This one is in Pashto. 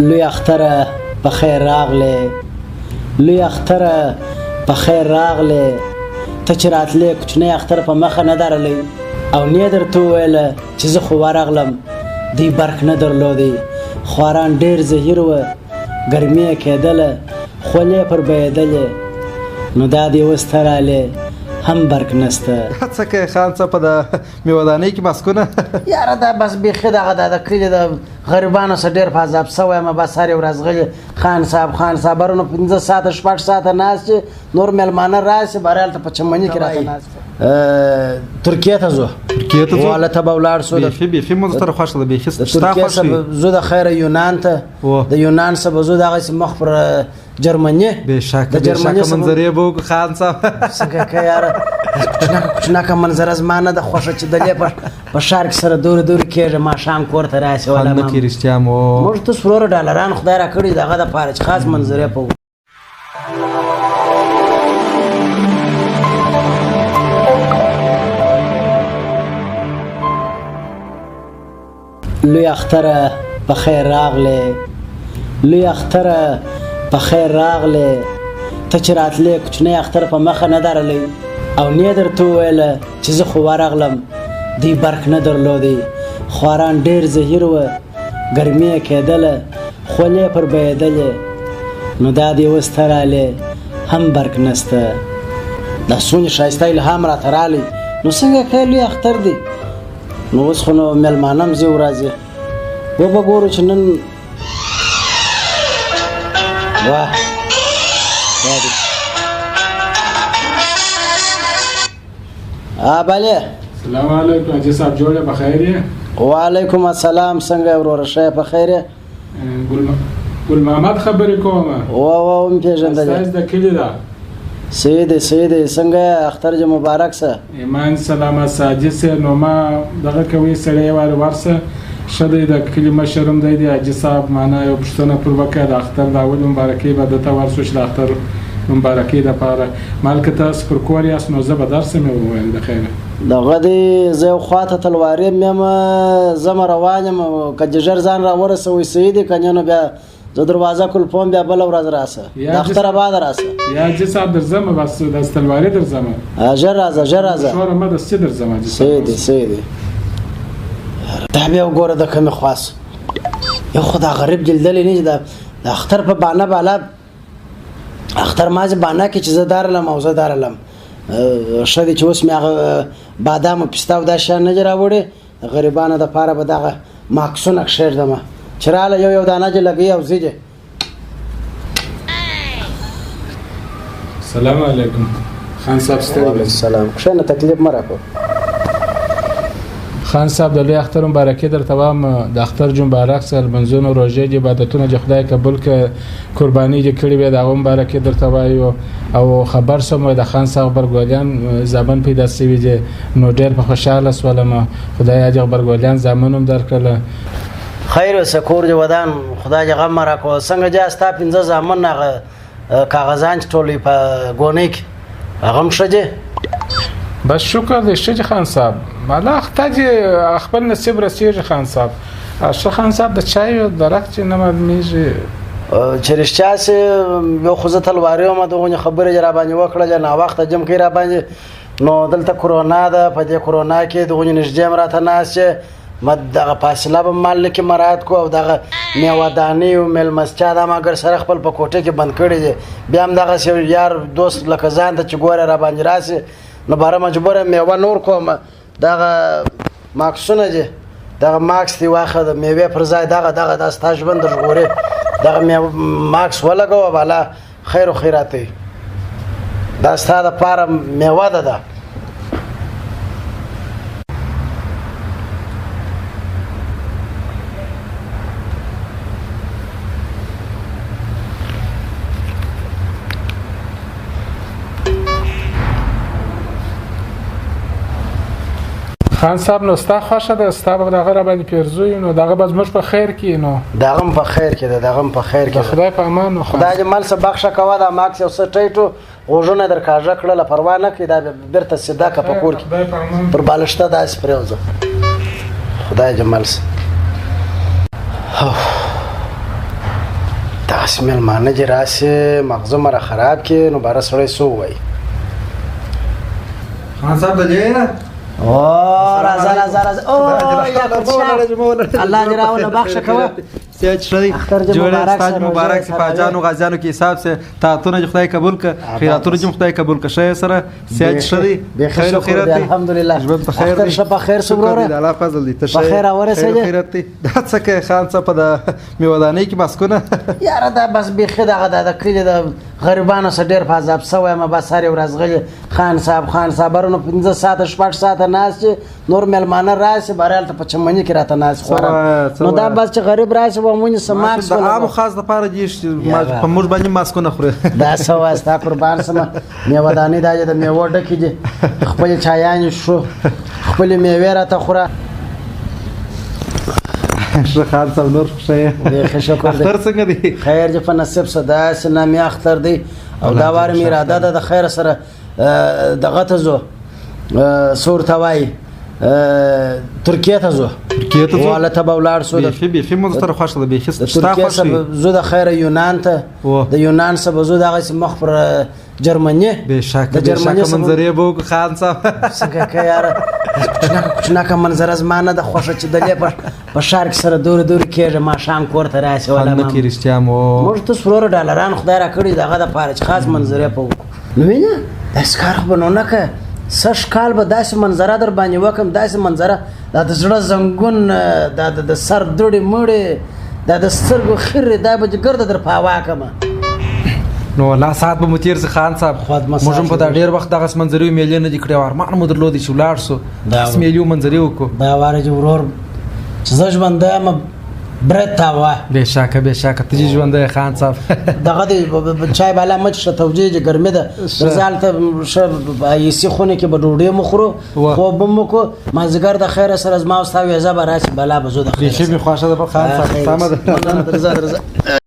لوی اختره په خیر راغلی، لوی اختره په خیر راغلی، ته چې راتلې کوچنی اختر په مخه نه درلی او نه درته وویله چې زه خو ورغلم. دی برق نه درلودی، خواران ډېر زهیر وه، ګرمي یې کېدله، خولې پر بهېدلې. نو دا دې اوس ته رالې هم برق نسته. څه کوې خان صاحب په د میوهدانۍ کې مسکونه؟ یاره دا بس بیخي دغه د کلي د غریبانو څخه ډېر په عذاب سوی یم. بس هرې ورځ غلي خان صاحب هرونو 15 ساعته 6 ساعته ناست چې نور مېلمانه راشي باره هلته په چمني کې راته ناست. ترکیې ته ځو. ترکیې ته ځو؟ هلته به ولاړ شو. بیخي مو سره خوښه ده، بیخي ستا ترکیې څخه ځو د خیره یونان ته، د یونان څخه به ځو دغسې مخ پر جرمني. بېشکه منظرې به وکړو خان صاحب. څنګه که یاره کوچنکه منظره زما نه ده خوښه چې دلې په ښار کې سره دورې دورې کېږي، ماښام کور ته راشي. خوند نه کوي رښتیا مو. موږ ته څلور ډالران خدای راکړي دغه دپاره چې خاص منظرې په لوی اختره په خیر راغلی، لوی اختره په خیر راغلی، ته چې راتلې کوچنی اختر په مخه نه درلی او نه درته وویله چې زه خو ورغلم. دی برق نه درلودی، خواران ډېر زهیر وه، ګرمي یې کېدله، خولې پر بهېدلې. نو دا دې اوس ته رالې هم برق نسته. دا څومره ښایسته الهام راته رالی. نو څنګه کوې لوی اختر دی؟ نو اوس خو نو مېلمانه هم ځي ورځي، وبه ګورو چې نن واه بله. السلام علیکم حاجي صاحب، جوړه په خیر یې؟ وعلیکم السلام، څنګه وروره ښه یې په خیر یې؟ ګل محمد خبرې کوم. وم پېژندلې. ستاسو د کلي ده؟ صحیح دی څنګه یې؟ اختر دې مبارک شه. ایمان سلامت ساجد صاحب. نو ما دغه کوي سړی ورسه ښه دی، د کلي مشر هم دی حاجي صاحب. معنا یو پوښتنه پر وکړه د اختر د اول مبارکۍ به درته ورسو چې د اختر مبارکۍ دپاره مالکه تاسو پر کور یاست نو زه به درسم یې وویل د خیره. دغه دی زه یو خواته تلواري یم، زه روان یم، که دې ژر ځان راورسوئ صحیح دی، که نه نو بیا زه دروازه کلپوم، بیا بله ورځ راسه د اختر آباد راسه. یا حاجي صاحب درځم، بس د تلواري درځم. ژر راځه شوره مه دستي درځم حاجي صاحب. صحیح دی. دا بیا وګوره د کومې خواس یو خو دا غریب جلدلی نه چې د اختر په بانه بالا اختر مازې بانه کې چې زه دارلم او زه دارلم ښه دی چې اوس مې هغه بادام او پسته او دا شیان نه دي راوړي. غریبانو دپاره به دغه ماکسونه کښېږدمه چې راله یو دانه دې لګوي او ځي دې. السلام علیکم خان صاحب. ستړي السلام. کښېنه تکلیف مه راکړه. خان صاحب د لوی اختر مبارکي درته وایم. د اختر جو مبارک سه، لمونځونه روژې دي، عبادتونه چې خدای قبول کړي، قرباني چې کړې وي د هغه مبارکي درته وایو. او خبر شوم د خان صاحب غبرګولیان زامن پیدا شوي دي، نو ډېر په خوشحاله شولم. خدای دې غبرګولیان زامن هم درکړله. خیر اوسه، کور دې ودان، خدای دې غم راکړو. څنګه جا ستا 15 زامن هغه کاغذان چې ټول په ګونۍ کې هغه هم ښه دي؟ بس شکر دی ښه دي خان صاحب. مالا خدای دې خپل نصیب رسېږي خان صاحب. ښه خان صاحب د چایو درک چې نه معلومېږي چې رښتیا سې یو خو زه تلواري وم، دغونې خبرې یې راباندې وکړلې، ناوخته جم کوي راباندې. نو دلته کرونا ده، په دې کرونا کې دغونې نږدې هم راته ناست چې دغه فاصله به مال کې مراعات کو، او دغه میوهدانۍ او میلمستیا دا ما ګر سره خپل په کوټې کې بند کړي دي. بیا هم دغسې یار دوست لکه ځان ته چې ګوره راباندې راسي نو باره مجبوره میوه نور کوم. دغه ماکسونه دي، دغه ماکس دی واخه د میوې پر ځای دغه دا ستا ژوند درژغوري. دغه ماکس ولګوه بالا خیر و خیرات دی، دا ستا دپاره میوه ده. خان صاحب نو ستا خوښه ده، ستا به دغه راباندې پیرزو نو دغه به زموږ په خیر کې نو دغه هم په خیر کې ده، دغه هم په خیر کې ده. خدای په امان و. خدای دې مال څه بخښه کوه. دا ماکس یو څه ټیټو غوږونه در کاږه کړله، پروا نه کوي، دا بېرته سیده که په کور کې پر بالښته داسې پرېوځه. خدای دې مال څه داسې مېلمانه چې راسي مغزه مره خراب کړي نو باره سړی څه ووایي خان صاحب دلې او راځه او الله دې راونه بخښه کوه سیاج شری جوړه ستاسو مبارک سي پاجانو غازیانو کې حساب سه تاتونه خدای قبول ک خیراتونه چې خدای قبول ک شې سره سیاج شری خیر او خیرات الحمدلله ژوند په خیر دی شپه خیر صبره دی الله فضل دی ته خیر اورسه خیرات دی دا څه خان څه په د میودانې کې مسکونه یاره دا بس بیخي دغه د کلي د غریبانو سره ډېر په عذاب سوی یم بس هرې ورځ غلي خان صاحب نو 15 ساعته شپږ ساعته ناست نور مېلمانه راشي بهرحال ته په چمني کې راته ناست خواره نو دا بس چې غریب راشي به مونږ سماک د عام خاص دپاره په موږ باندې ماسکونه خوري دا څه وایه ستا قربان سمه میوه دانې دا چې د میوو ډکې دي خپلې چایانې شو خپلې میوې راته خوره ښه خان صاحب نور ښه یې بیخي شکر دی اختر څنګه دی خیر چې په نصیب څه داسې نامي اختر دی او دا وارې مې اراده ده د خیر سره دغه ته ځو سور ته وایي ترکیې ته ځو واله ته به ولاړ شو بیخي مو سره خوښه ده بیخي ستا ترکیې څه زه د خیره یونان ته د یونان څه به زو دغسې مخ پر جرمني بېشکه بېشکه منظرې به وکړو خان صاحب څنګه که یاره کوچنکه منظره زما نه ده خوښه چې دلې په ښار کې سره دورې دورې کېږي ماښام کور ته راشي خوند نه کوي رښتیا مو موږ ته څلورو ډالران خدای را کړي دغه دپاره چې خاص منظرې په وکړو نو وینه داسې کار خو به نو نه که سږ کال به داسې منظره در باندې وکړم داسې منظره دا د زړه زنګون دا د سر دوړې مړې دا د سترګو خیرې دا به ګرده در په هوا کړمه نو لا ساعت به مو تېر شي خان صاحب موږ هم په دا ډېر وخت دغسې منظرې میلې نه دي کړې او ارمان مو درلودی چې ولاړ سو داسې میلې منظرې وکړو دا واره چې ورور چې زه ژوندی یم برید تاوه بېشکه ته چې ژوندی خان صاحب دغه د چای بالا مه څښه توجیه چې ګرمي ده درځه هلته ښه ایسي خونې کې به ډوډۍ مو خورو خوب به مو وکړو مازدیګر د خیره سره زما او ستا ویزه به راشي بلا به زو د خیره بیخي مې خوښه ده خان صاحب سمه ده درځه